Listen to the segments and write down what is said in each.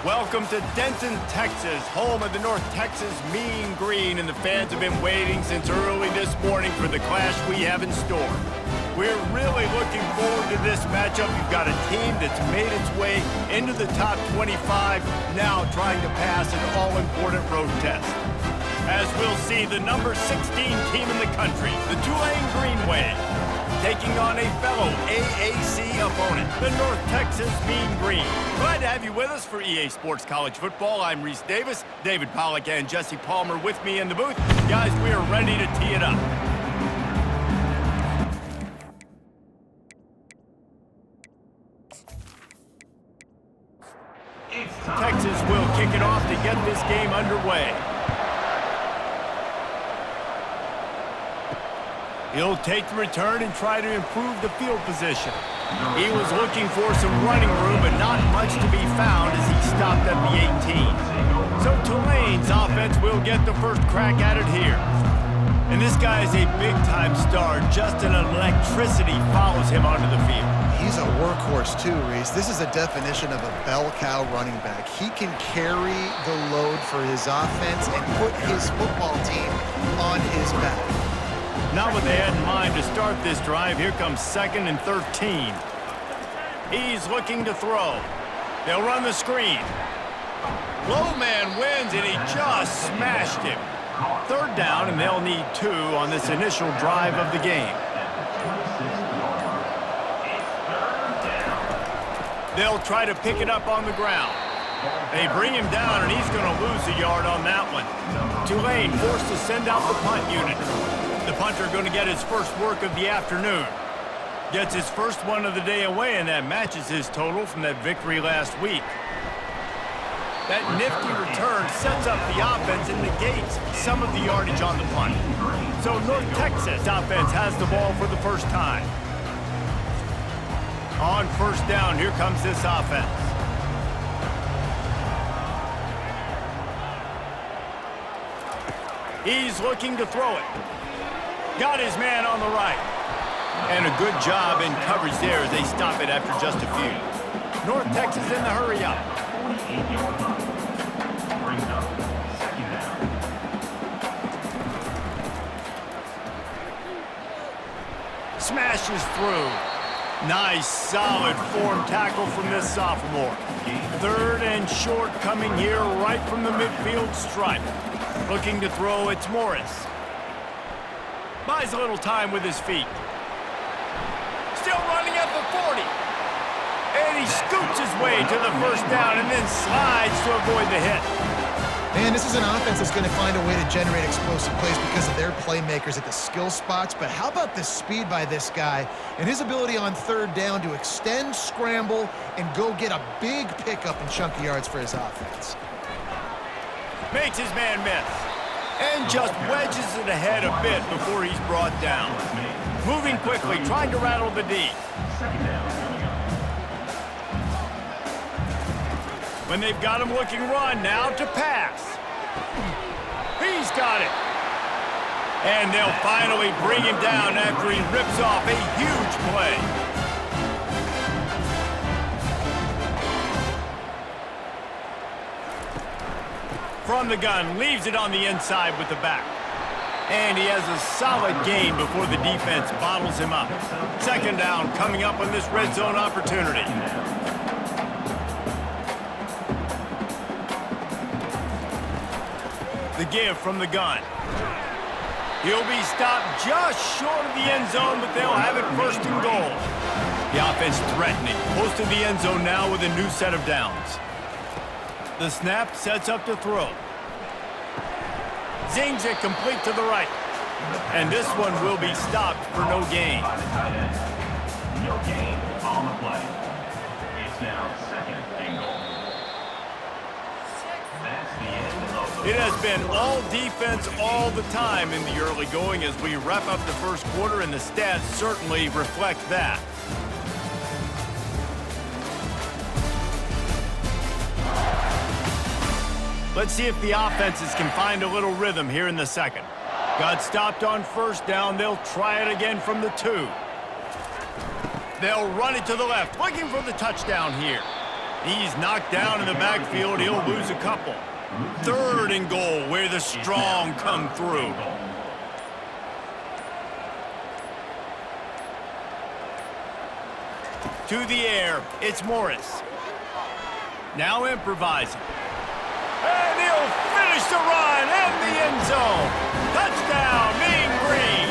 Welcome to Denton, Texas, home of the North Texas Mean Green, and the fans have been waiting since early this morning for the clash we have in store. We're really looking forward to this matchup. You've got a team that's made its way into the top 25, now trying to pass an all-important road test. As we'll see, the number 16 team in the country, the Tulane Green Wave, taking on a fellow AAC opponent, the North Texas Mean Green. Glad to have you with us for EA Sports College Football. I'm Reese Davis, David Pollack and Jesse Palmer with me in the booth. Guys, we are ready to tee it up. Texas will kick it off to get this game underway. He'll take the return and try to improve the field position. He was looking for some running room, but not much to be found as he stopped at the 18. So Tulane's offense will get the first crack at it here. And this guy is a big-time star. Just an electricity follows him onto the field. He's a workhorse too, Reese. This is a definition of a bell cow running back. He can carry the load for his offense and put his football team on his back. Not what they had in mind to start this drive. Here comes 2nd and 13. He's looking to throw. They'll run the screen. Low man wins, and he just smashed him. 3rd down, and they'll need 2 on this initial drive of the game. They'll try to pick it up on the ground. They bring him down, and he's going to lose a yard on that one. Tulane forced to send out the punt unit. The punter going to get his first work of the afternoon. Gets his first one of the day away, and that matches his total from that victory last week. That nifty return sets up the offense and negates some of the yardage on the punt. So North Texas offense has the ball for the first time. On 1st down, here comes this offense. He's looking to throw it. Got his man on the right. And a good job in coverage there as they stop it after just a few. North Texas in the hurry up. Smashes through. Nice, solid form tackle from this sophomore. 3rd and short coming here right from the midfield stripe. Looking to throw, it's Morris. Buys a little time with his feet. Still running at the 40. And he scoots his way to the 1st down and then slides to avoid the hit. Man, this is an offense that's going to find a way to generate explosive plays because of their playmakers at the skill spots. But how about the speed by this guy and his ability on 3rd down to extend, scramble, and go get a big pickup and chunky yards for his offense. Makes his man miss. And just wedges it ahead a bit before he's brought down. Moving quickly, trying to rattle the D. When they've got him looking run, now to pass. He's got it. And they'll finally bring him down after he rips off a huge play. From the gun, leaves it on the inside with the back. And he has a solid gain before the defense bottles him up. 2nd down coming up on this red zone opportunity. The give from the gun. He'll be stopped just short of the end zone, but they'll have it 1st and goal. The offense threatening. Close to the end zone now with a new set of downs. The snap sets up to throw. Zings it complete to the right. And this one will be stopped for no gain. No gain on the play. It's now 2nd and goal. That's the end of the... It has been all defense all the time in the early going as we wrap up the 1st quarter, and the stats certainly reflect that. Let's see if the offenses can find a little rhythm here in the 2nd. Got stopped on 1st down. They'll try it again from the 2. They'll run it to the left, looking for the touchdown here. He's knocked down in the backfield. He'll lose a couple. 3rd and goal, where the strong come through. To the air, it's Morris. Now improvising. And he'll finish the run in the end zone. Touchdown, Mean Green.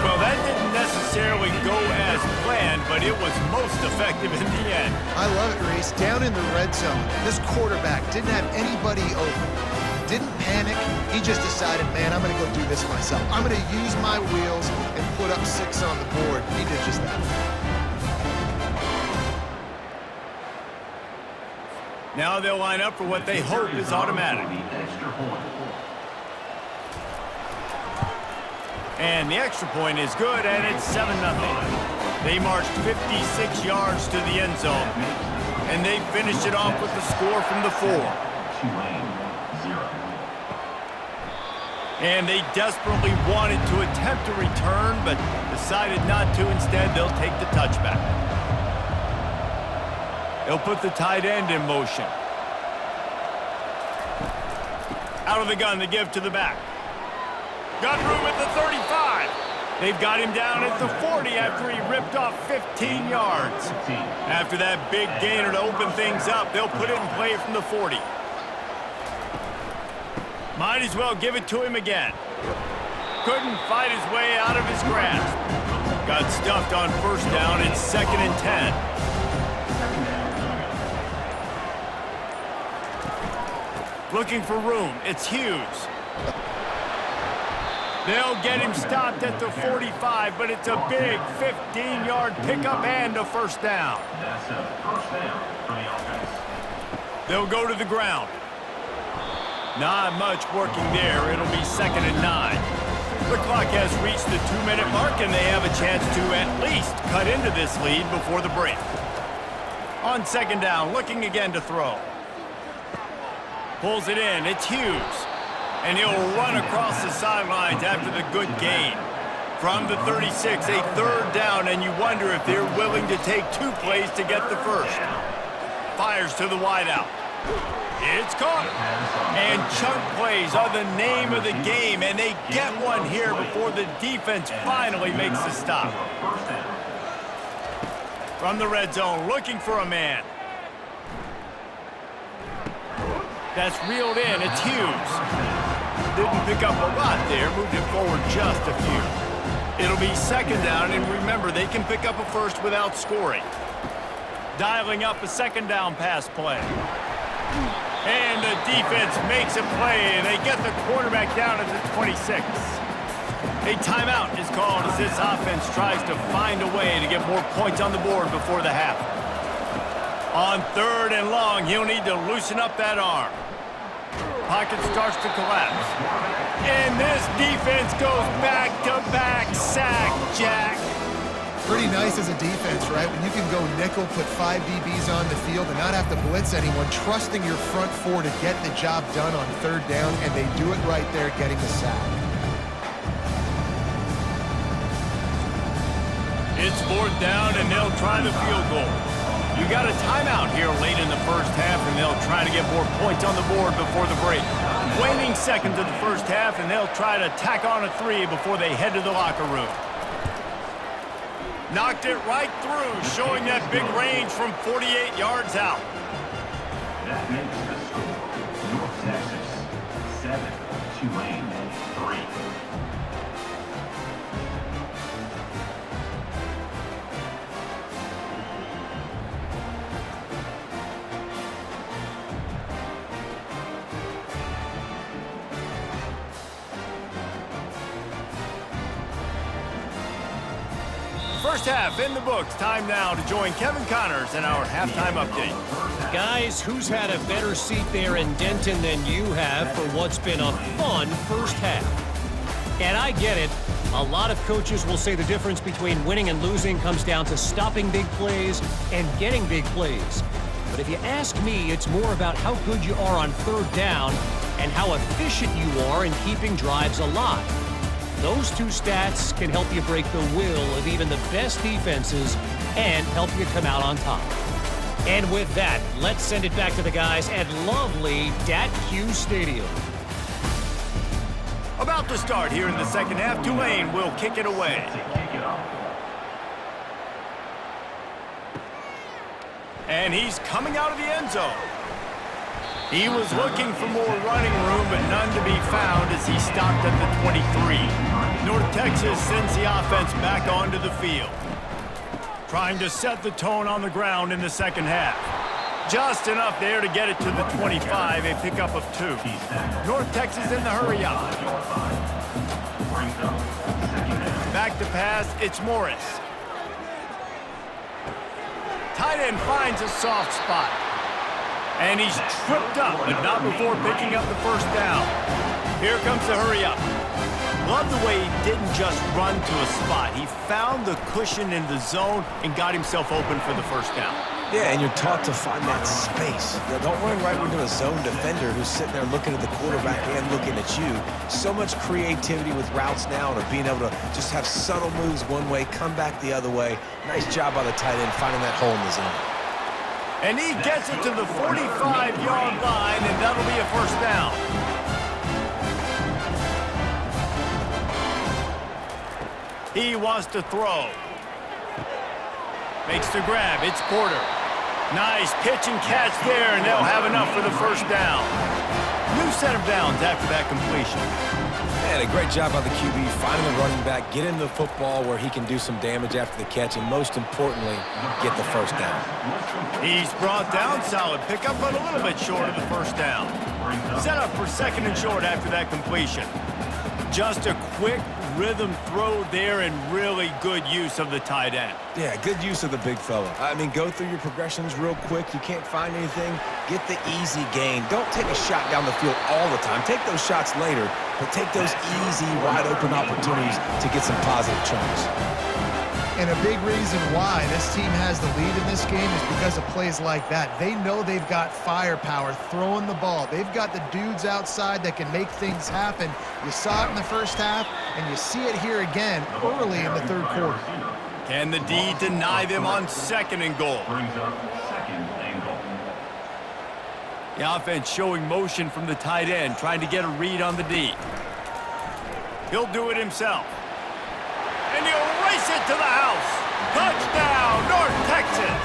Well, that didn't necessarily go as planned, but it was most effective in the end. I love it, Reese. Down in the red zone, this quarterback didn't have anybody open. Didn't panic. He just decided, man, I'm going to go do this myself. I'm going to use my wheels and put up 6 on the board. He did just that. Now they'll line up for what they hope is automatic. And the extra point is good, and it's 7-0. They marched 56 yards to the end zone, and they finished it off with the score from the 4. Tulane, 0. And they desperately wanted to attempt a return, but decided not to. Instead, they'll take the touchback. They'll put the tight end in motion. Out of the gun, they give to the back. Got room at the 35. They've got him down at the 40 after he ripped off 15 yards. After that big gainer to open things up, they'll put it in play from the 40. Might as well give it to him again. Couldn't fight his way out of his grasp. Got stuffed on 1st down. It's 2nd and 10. Looking for room. It's Hughes. They'll get him stopped at the 45, but it's a big 15-yard pickup and a 1st down. That's a 1st down for the offense. They'll go to the ground. Not much working there. It'll be 2nd and 9. The clock has reached the 2-minute mark, and they have a chance to at least cut into this lead before the break. On 2nd down, looking again to throw. Pulls it in. It's Hughes. And he'll run across the sidelines after the good gain. From the 36, a 3rd down, and you wonder if they're willing to take 2 plays to get the 1st. Fires to the wideout. It's caught. And chunk plays are the name of the game, and they get one here before the defense finally makes the stop. From the red zone, looking for a man. That's reeled in. It's Hughes. Didn't pick up a lot there. Moved it forward just a few. It'll be 2nd down, and remember, they can pick up a 1st without scoring. Dialing up a 2nd down pass play. And the defense makes a play, and they get the quarterback down at the 26. A timeout is called as this offense tries to find a way to get more points on the board before the half. On 3rd and long, he'll need to loosen up that arm. Pocket starts to collapse. And this defense goes back-to-back sack, Jack. Pretty nice as a defense, right? When you can go nickel, put 5 DBs on the field and not have to blitz anyone, trusting your front 4 to get the job done on 3rd down, and they do it right there, getting the sack. It's 4th down, and they'll try the field goal. You got a timeout here late in the 1st half, and they'll try to get more points on the board before the break. Waning seconds of the 1st half, and they'll try to tack on a 3 before they head to the locker room. Knocked it right through, showing that big range from 48 yards out. That makes the score North Texas 7, Tulane 3. First half in the books. Time now to join Kevin Connors in our halftime update. Guys, who's had a better seat there in Denton than you have for what's been a fun 1st half? And I get it. A lot of coaches will say the difference between winning and losing comes down to stopping big plays and getting big plays. But if you ask me, it's more about how good you are on 3rd down and how efficient you are in keeping drives alive. Those 2 stats can help you break the will of even the best defenses and help you come out on top. And with that, let's send it back to the guys at lovely Dat-Q Stadium. About to start here in the second half, Tulane will kick it away. And he's coming out of the end zone. He was looking for more running room, but none to be found as he stopped at the 23. North Texas sends the offense back onto the field, trying to set the tone on the ground in the second half. Just enough there to get it to the 25, a pickup of 2. North Texas in the hurry up. Back to pass, it's Morris. Tight end finds a soft spot. And he's tripped up, but not before picking up the first down. Here comes the hurry up. Love the way he didn't just run to a spot. He found the cushion in the zone and got himself open for the first down. Yeah, and you're taught to find that space. Now, don't run right into a zone defender who's sitting there looking at the quarterback and looking at you. So much creativity with routes now and being able to just have subtle moves one way, come back the other way. Nice job by the tight end finding that hole in the zone. And he gets it to the 45-yard line, and that'll be a first down. He wants to throw. Makes the grab. It's Porter. Nice pitch and catch there, and they'll have enough for the first down. New set of downs after that completion. And a great job by the QB finding the running back, get him the football where he can do some damage after the catch, and most importantly, get the first down. He's brought down, solid pickup, but a little bit short of the first down. Set up for second and short after that completion. Just a quick rhythm throw there and really good use of the tight end. Yeah, good use of the big fella. I mean, go through your progressions real quick. You can't find anything, get the easy gain. Don't take a shot down the field all the time. Take those shots later, but take those easy, wide-open opportunities to get some positive chunks. And a big reason why this team has the lead in this game is because of plays like that. They know they've got firepower throwing the ball. They've got the dudes outside that can make things happen. You saw it in the first half, and you see it here again early in the third quarter. Can the D deny them on second and goal? The offense showing motion from the tight end, trying to get a read on the D. He'll do it himself. And he'll race it to the house. Touchdown, North Texas.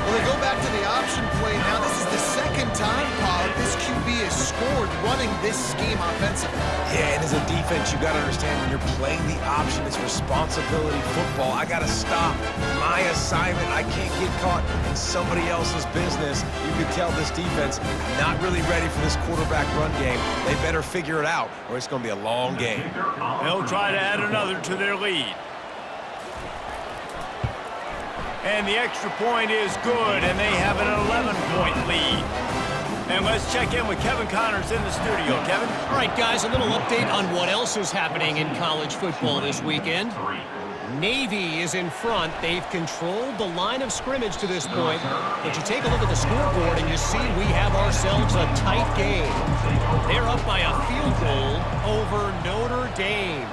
Well, they go back to the option play now. This is the second time, Pollard, this QB has scored running this scheme offensively. Yeah, and as a defense, you got to understand when you're playing the option, it's responsibility football. I got to stop my assignment. I can't get caught in somebody else's business. You can tell this defense not really ready for this quarterback run game. They better figure it out, or it's going to be a long game. They'll try to add another to their lead. And the extra point is good, and they have an 11-point lead. And let's check in with Kevin Connors in the studio. Kevin? All right, guys, a little update on what else is happening in college football this weekend. Navy is in front. They've controlled the line of scrimmage to this point. But you take a look at the scoreboard, and you see we have ourselves a tight game. They're up by a field goal over Notre Dame.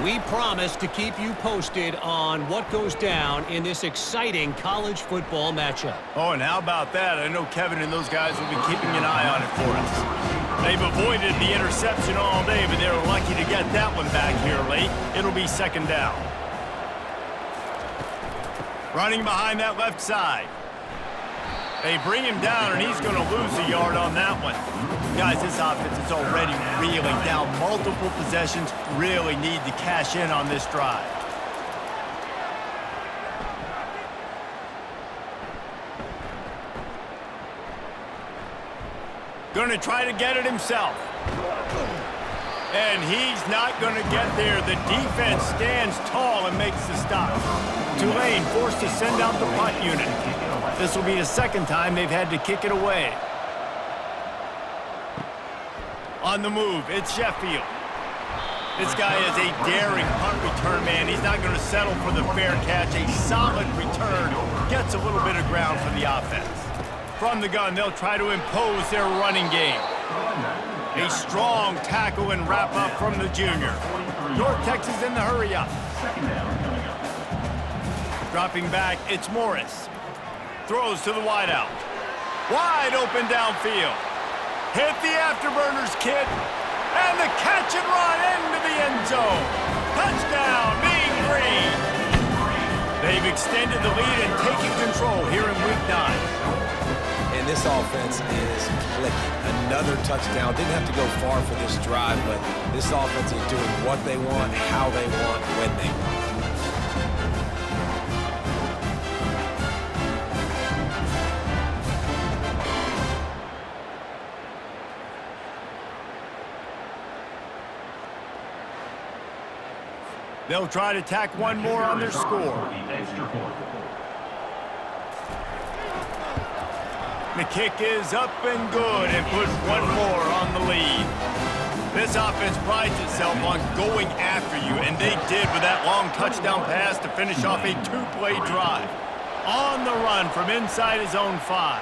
We promise to keep you posted on what goes down in this exciting college football matchup. Oh, and how about that? I know Kevin and those guys will be keeping an eye on it for us. They've avoided the interception all day, but they're lucky to get that one back here late. It'll be second down. Running behind that left side. They bring him down, and he's going to lose a yard on that one. Guys, this offense is already reeling down. Multiple possessions, really need to cash in on this drive. Going to try to get it himself. And he's not going to get there. The defense stands tall and makes the stop. Tulane forced to send out the punt unit. This will be the second time they've had to kick it away. On the move, it's Sheffield. This guy is a daring punt return man. He's not going to settle for the fair catch. A solid return. Gets a little bit of ground for the offense. From the gun, they'll try to impose their running game. A strong tackle and wrap up from the junior. North Texas in the hurry up. Dropping back, it's Morris. throws to the wideout. Wide open downfield. Hit the afterburners, kid. And the catch and run into the end zone. Touchdown, Mean Green. They've extended the lead and taken control here in Week 9. And this offense is clicking. Another touchdown. Didn't have to go far for this drive, but this offense is doing what they want, how they want, when they want. They'll try to tack one more on their score. The kick is up and good and puts one more on the lead. This offense prides itself on going after you, and they did with that long touchdown pass to finish off a two-play drive. On the run from inside his own 5.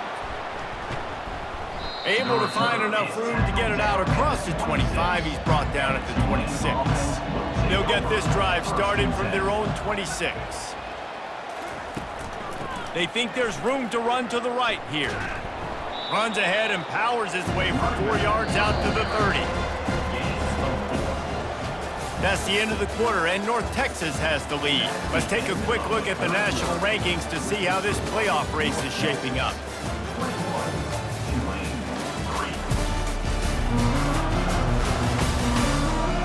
Able to find enough room to get it out across the 25. He's brought down at the 26. They'll get this drive started from their own 26. They think there's room to run to the right here. Runs ahead and powers his way for 4 yards out to the 30. That's the end of the quarter, and North Texas has the lead. Let's take a quick look at the national rankings to see how this playoff race is shaping up.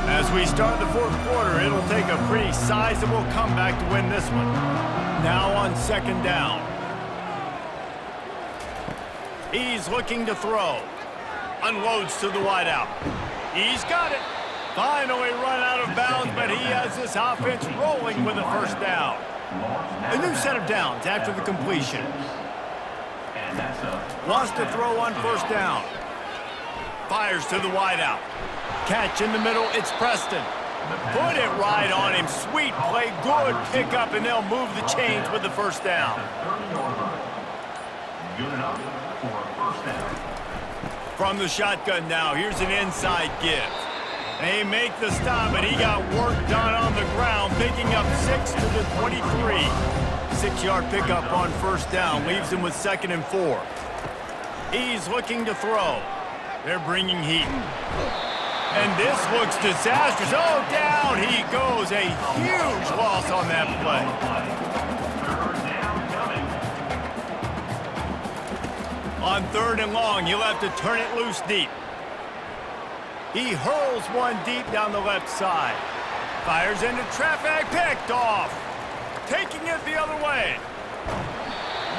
As we start the fourth quarter, it'll take a pretty sizable comeback to win this one. Now on second down. He's looking to throw. Unloads to the wideout. He's got it. Finally run out of bounds, but he has this offense rolling with a first down. A new set of downs after the completion. Wants to throw on first down. Fires to the wideout. Catch in the middle, it's Preston. Put it right on him. Sweet play, good pickup, and they'll move the chains with the first down. Good enough for a first down. From the shotgun now, here's an inside give. They make the stop, but he got work done on the ground, picking up 6 to the 23. 6-yard pickup on first down, leaves him with 2nd and 4. He's looking to throw. They're bringing heat. And this looks disastrous. Oh, down he goes. A huge loss on that play. On 3rd and long, he'll have to turn it loose deep. He hurls one deep down the left side. Fires into traffic, picked off. Taking it the other way.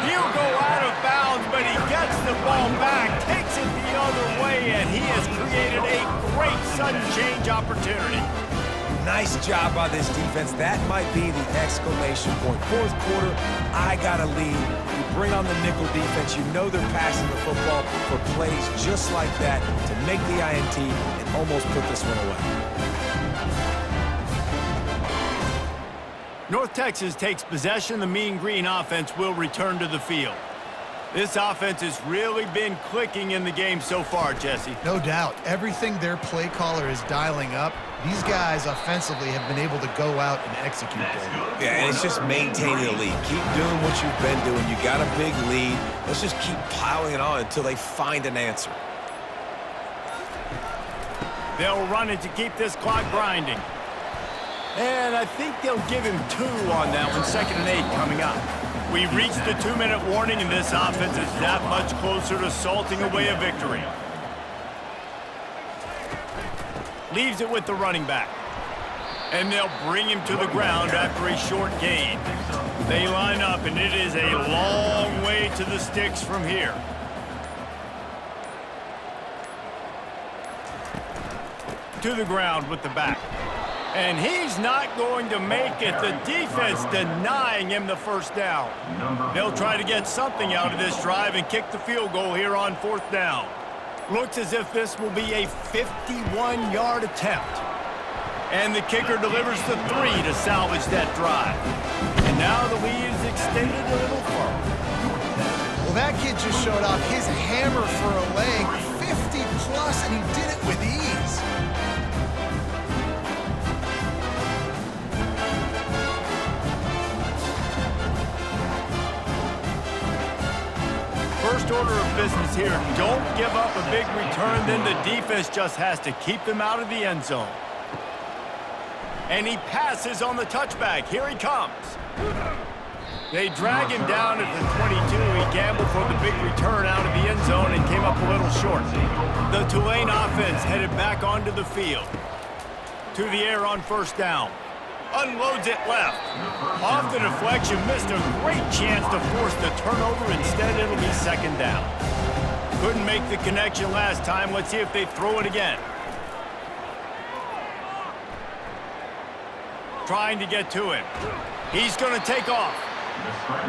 He'll go out of bounds, but he gets the ball back, takes it the other way, and he has created a great sudden change opportunity. Nice job by this defense. That might be the exclamation point. Fourth quarter, I got a lead. You bring on the nickel defense. You know they're passing the football for plays just like that to make the INT and almost put this one away. North Texas takes possession. The Mean Green offense will return to the field. This offense has really been clicking in the game so far, Jesse. No doubt. Everything their play caller is dialing up, these guys offensively have been able to go out and execute there. Yeah, and it's just maintaining the lead. Keep doing what you've been doing. You got a big lead. Let's just keep piling it on until they find an answer. They'll run it to keep this clock grinding. And I think they'll give him 2 on that one. 2nd and 8 coming up. We've reached the 2-minute warning, and this offense is that much closer to salting away a victory. Leaves it with the running back. And they'll bring him to the ground after a short gain. They line up, and it is a long way to the sticks from here. To the ground with the back. And he's not going to make it. The defense denying him the first down. They'll try to get something out of this drive and kick the field goal here on 4th down. Looks as if this will be a 51-yard attempt. And the kicker delivers the 3 to salvage that drive. And now the lead is extended a little further. Well, that kid just showed off his hammer for a leg, 50-plus, and he did it with ease. first order of business here. Don't give up a big return, then the defense just has to keep them out of the end zone. And he passes on the touchback. Here he comes. They drag him down at the 22. He gambled for the big return out of the end zone and came up a little short. The Tulane offense headed back onto the field. To the air on first down. Unloads it left. Off the deflection, missed a great chance to force the turnover. Instead, it'll be second down. Couldn't make the connection last time. Let's see if they throw it again. Trying to get to him. He's going to take off.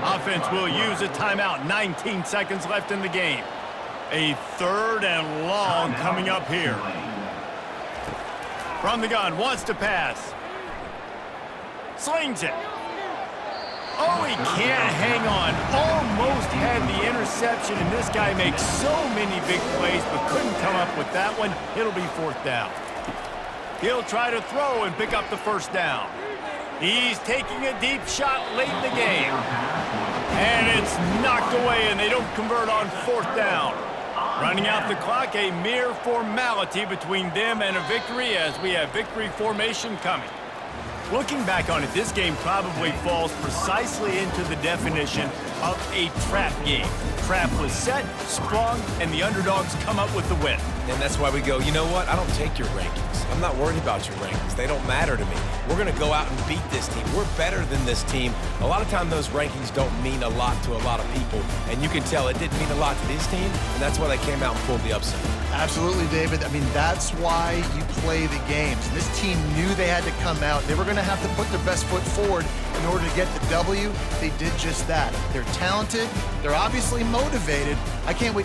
Offense will use a timeout. 19 seconds left in the game. A third and long coming up here. From the gun, wants to pass. Slings it. Oh, he can't hang on. Almost had the interception, and this guy makes so many big plays, but couldn't come up with that one. It'll be fourth down. He'll try to throw and pick up the first down. He's taking a deep shot late in the game. And it's knocked away, and they don't convert on fourth down. Running out the clock, a mere formality between them and a victory as we have victory formation coming. Looking back on it, this game probably falls precisely into the definition of a trap game. Trap was set, sprung, and the underdogs come up with the win. And that's why we go, you know what? I don't take your rankings. I'm not worried about your rankings. They don't matter to me. We're going to go out and beat this team. We're better than this team. A lot of time those rankings don't mean a lot to a lot of people, and you can tell it didn't mean a lot to this team, and that's why they came out and pulled the upset. Absolutely, David. I mean, that's why you play the games. This team knew they had to come out. They were going to have to put their best foot forward in order to get the W. They did just that. They're talented. They're obviously motivated. I can't wait to